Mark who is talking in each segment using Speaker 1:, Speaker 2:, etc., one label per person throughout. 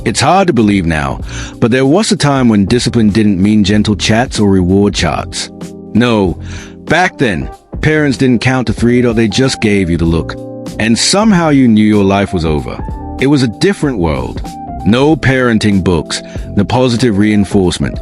Speaker 1: It's hard to believe now, but there was a time when discipline didn't mean gentle chats or reward charts. No, back then, parents didn't count to 3 or they just gave you the look. And somehow you knew your life was over. It was a different world. No parenting books, no positive reinforcement.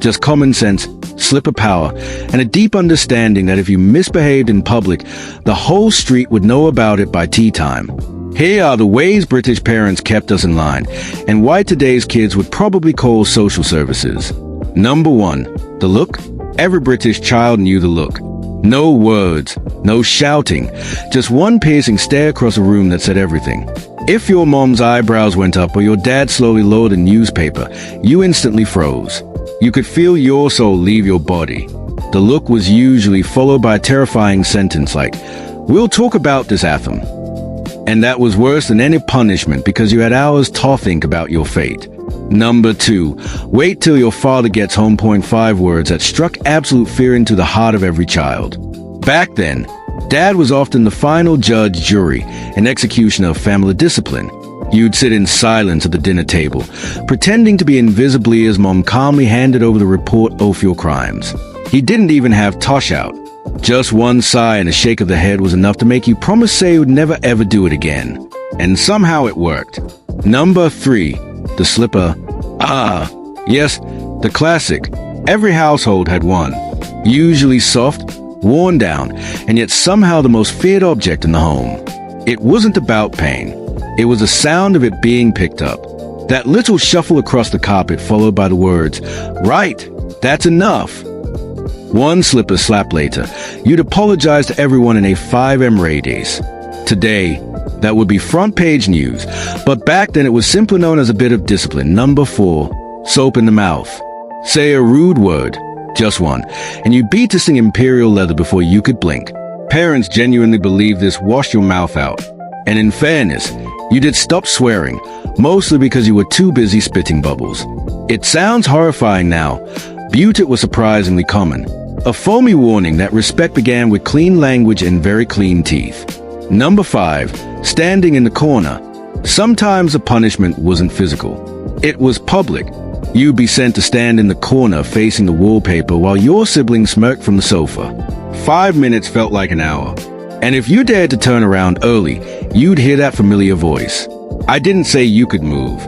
Speaker 1: Just common sense, slipper power, and a deep understanding that if you misbehaved in public, the whole street would know about it by tea time. Here are the ways British parents kept us in line, and why today's kids would probably call social services. Number 1. The look. Every British child knew the look. No words, no shouting, just one piercing stare across a room that said everything. If your mom's eyebrows went up or your dad slowly lowered a newspaper, you instantly froze. You could feel your soul leave your body. The look was usually followed by a terrifying sentence like, "We'll talk about this, Atham." And that was worse than any punishment because you had hours to think about your fate. Number 2. Wait till your father gets home. 5 words that struck absolute fear into the heart of every child. Back then, Dad was often the final judge, jury, and executioner of family discipline. You'd sit in silence at the dinner table, pretending to be invisibly as Mom calmly handed over the report of your crimes. He didn't even have Tosh out. Just one sigh and a shake of the head was enough to make you promise say you'd never ever do it again. And somehow it worked. Number 3. The slipper. Yes, the classic. Every household had one. Usually soft, worn down, and yet somehow the most feared object in the home. It wasn't about pain. It was the sound of it being picked up. That little shuffle across the carpet followed by the words, "Right, that's enough." One slipper slap later, you'd apologize to everyone in a 5M radius. Today, that would be front page news, but back then it was simply known as a bit of discipline. Number 4, soap in the mouth. Say a rude word, just one, and you'd be tasting imperial leather before you could blink. Parents genuinely believed this washed your mouth out. And in fairness, you did stop swearing, mostly because you were too busy spitting bubbles. It sounds horrifying now, but it was surprisingly common. A foamy warning that respect began with clean language and very clean teeth. Number 5, standing in the corner. Sometimes the punishment wasn't physical. It was public. You'd be sent to stand in the corner facing the wallpaper while your sibling smirked from the sofa. 5 minutes felt like an hour. And if you dared to turn around early, you'd hear that familiar voice. I didn't say you could move.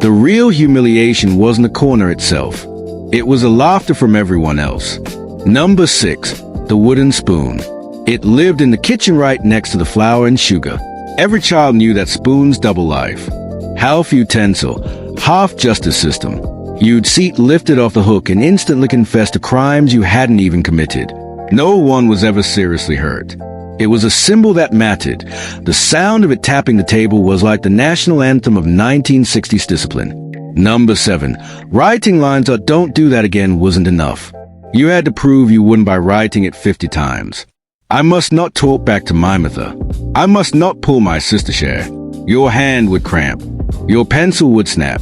Speaker 1: The real humiliation wasn't the corner itself. It was the laughter from everyone else. Number 6, the wooden spoon. It lived in the kitchen right next to the flour and sugar. Every child knew that spoon's double life. Half utensil, half justice system. You'd see it lifted off the hook and instantly confess to crimes you hadn't even committed. No one was ever seriously hurt. It was a symbol that mattered. The sound of it tapping the table was like the national anthem of 1960s discipline. Number 7, writing lines that "don't do that again" wasn't enough. You had to prove you wouldn't by writing it 50 times. I must not talk back to my mother. I must not pull my sister's hair. Your hand would cramp. Your pencil would snap.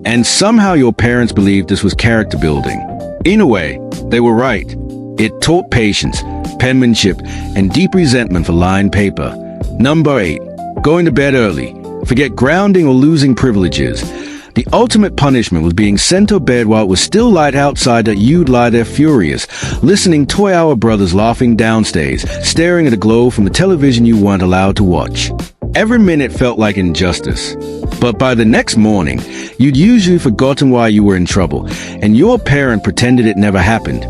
Speaker 1: And somehow your parents believed this was character building. In a way, they were right. It taught patience, penmanship, and deep resentment for lined paper. Number 8, going to bed early. Forget grounding or losing privileges. The ultimate punishment was being sent to bed while it was still light outside that you'd lie there furious, listening to our brothers laughing downstairs, staring at a glow from the television you weren't allowed to watch. Every minute felt like injustice. But by the next morning, you'd usually forgotten why you were in trouble, and your parent pretended it never happened.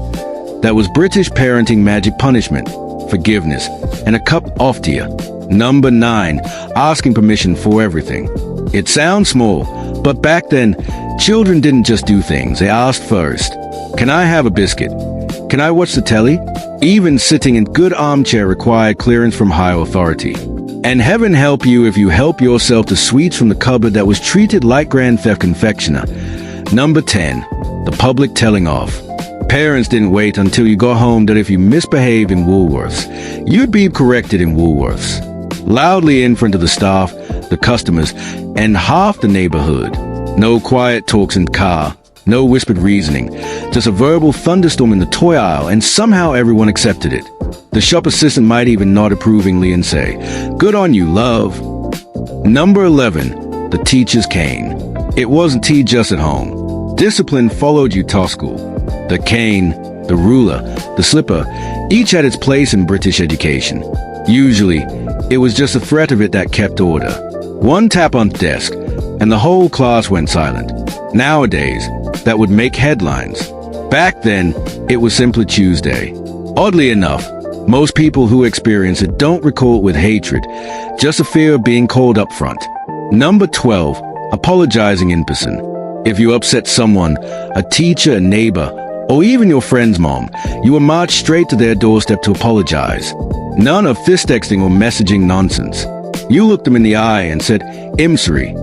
Speaker 1: That was British parenting magic punishment, forgiveness, and a cup of tea. Number 9, asking permission for everything. It sounds small, but back then, children didn't just do things, they asked first. Can I have a biscuit? Can I watch the telly? Even sitting in good armchair required clearance from higher authority. And heaven help you if you help yourself to sweets from the cupboard that was treated like grand theft confectioner. Number 10, the public telling off. Parents didn't wait until you got home that if you misbehaved in Woolworths, you'd be corrected in Woolworths. Loudly in front of the staff, the customers, and half the neighborhood. No quiet talks in the car, no whispered reasoning, just a verbal thunderstorm in the toy aisle, and somehow everyone accepted it. The shop assistant might even nod approvingly and say, "Good on you, love." Number 11, the teacher's cane. It wasn't tea just at home. Discipline followed you to school. The cane, the ruler, the slipper, each had its place in British education. Usually, it was just the threat of it that kept order. One tap on the desk, and the whole class went silent. Nowadays, that would make headlines. Back then, it was simply Tuesday. Oddly enough, most people who experience it don't recall it with hatred, just a fear of being called up front. Number 12, apologizing in person. If you upset someone, a teacher, a neighbor, or even your friend's mom, you were marched straight to their doorstep to apologize. None of fist texting or messaging nonsense. You looked them in the eye and said, "I'm sorry."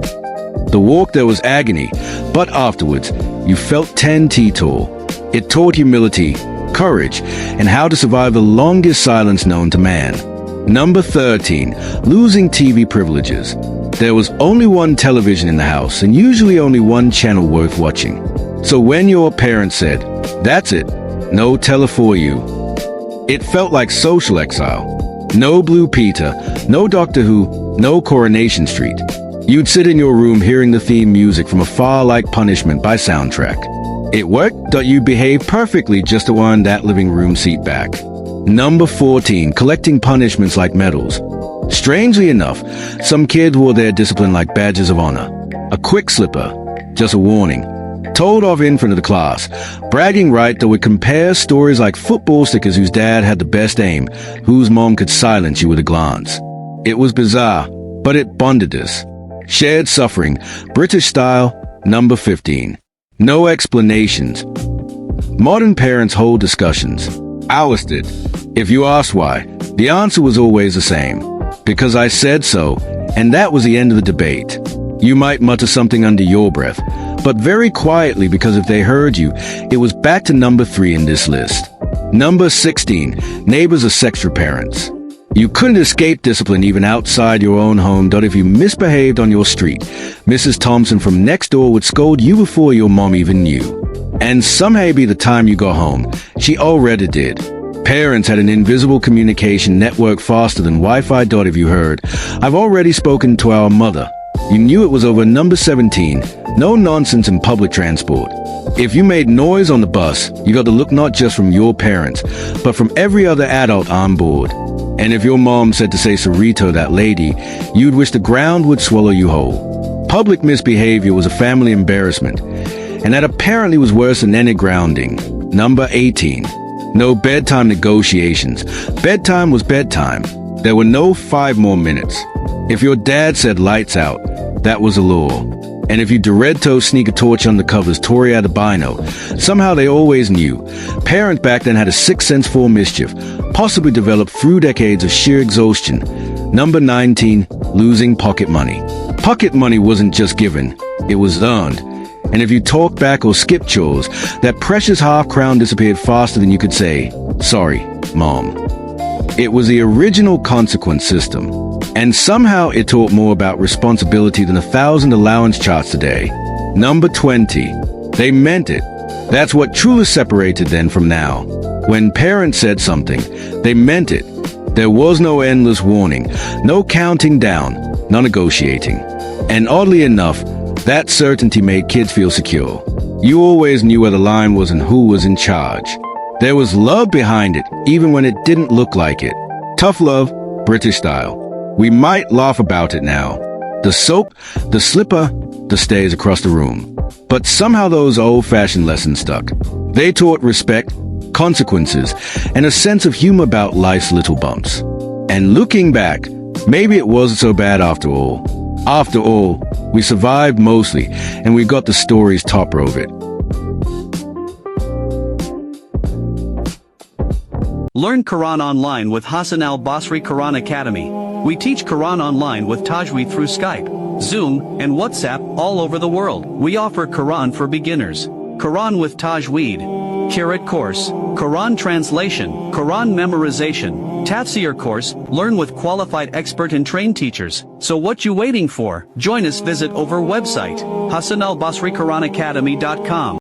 Speaker 1: The walk there was agony, but afterwards, you felt 10 feet tall. It taught humility, courage, and how to survive the longest silence known to man. Number 13, losing TV privileges. There was only one television in the house, and usually only one channel worth watching. So when your parents said, "That's it, no tele for you," it felt like social exile. No Blue Peter, no Doctor Who, no Coronation Street. You'd sit in your room hearing the theme music from Afar Like Punishment by Soundtrack. It worked that you behaved perfectly just to earn that living room seat back. Number 14, collecting punishments like medals. Strangely enough, some kids wore their discipline like badges of honor. A quick slipper, just a warning. Told off in front of the class. Bragging right that would compare stories like football stickers whose dad had the best aim, whose mom could silence you with a glance. It was bizarre, but it bonded us. Shared suffering, British style. Number 15. No explanations. Modern parents hold discussions. Ours did. If you asked why, the answer was always the same. Because I said so, and that was the end of the debate. You might mutter something under your breath, but very quietly, because if they heard you, it was back to number 3 in this list. Number 16. Neighbors are extra parents. You couldn't escape discipline even outside your own home. If you misbehaved on your street, Mrs. Thompson from next door would scold you before your mom even knew. And somehow by the time you got home, she already did. Parents had an invisible communication network faster than Wi-Fi. If you heard, "I've already spoken to our mother," you knew it was over. Number 17. No nonsense in public transport. If you made noise on the bus, you got the look not just from your parents, but from every other adult on board. And if your mom said to say sorry to that lady, you'd wish the ground would swallow you whole. Public misbehavior was a family embarrassment, and that apparently was worse than any grounding. Number 18. No bedtime negotiations. Bedtime was bedtime. There were no 5 more minutes. If your dad said lights out, that was a law. And if you Dorito sneak a torch on the covers, Tori Adabino, somehow they always knew. Parents back then had a sixth sense for mischief, possibly developed through decades of sheer exhaustion. Number 19, losing pocket money. Pocket money wasn't just given, it was earned. And if you talked back or skipped chores, that precious half-crown disappeared faster than you could say, "Sorry, Mom." It was the original consequence system. And somehow it taught more about responsibility than 1,000 allowance charts today. Number 20. They meant it. That's what truly separated then from now. When parents said something, they meant it. There was no endless warning, no counting down, no negotiating. And oddly enough, that certainty made kids feel secure. You always knew where the line was and who was in charge. There was love behind it, even when it didn't look like it. Tough love, British style. We might laugh about it now. The soap, the slipper, the stays across the room. But somehow those old-fashioned lessons stuck. They taught respect, consequences, and a sense of humor about life's little bumps. And looking back, maybe it wasn't so bad after all. After all, we survived mostly, and we got the story's top row of it.
Speaker 2: Learn Quran online with Hassan al-Basri Quran Academy. We teach Quran online with Tajweed through Skype, Zoom, and WhatsApp all over the world. We offer Quran for beginners, Quran with Tajweed, Qiraat course, Quran translation, Quran memorization, Tafsir course. Learn with qualified expert and trained teachers. So what you waiting for? Join us. Visit over website, HassanalBasriQuranAcademy.com.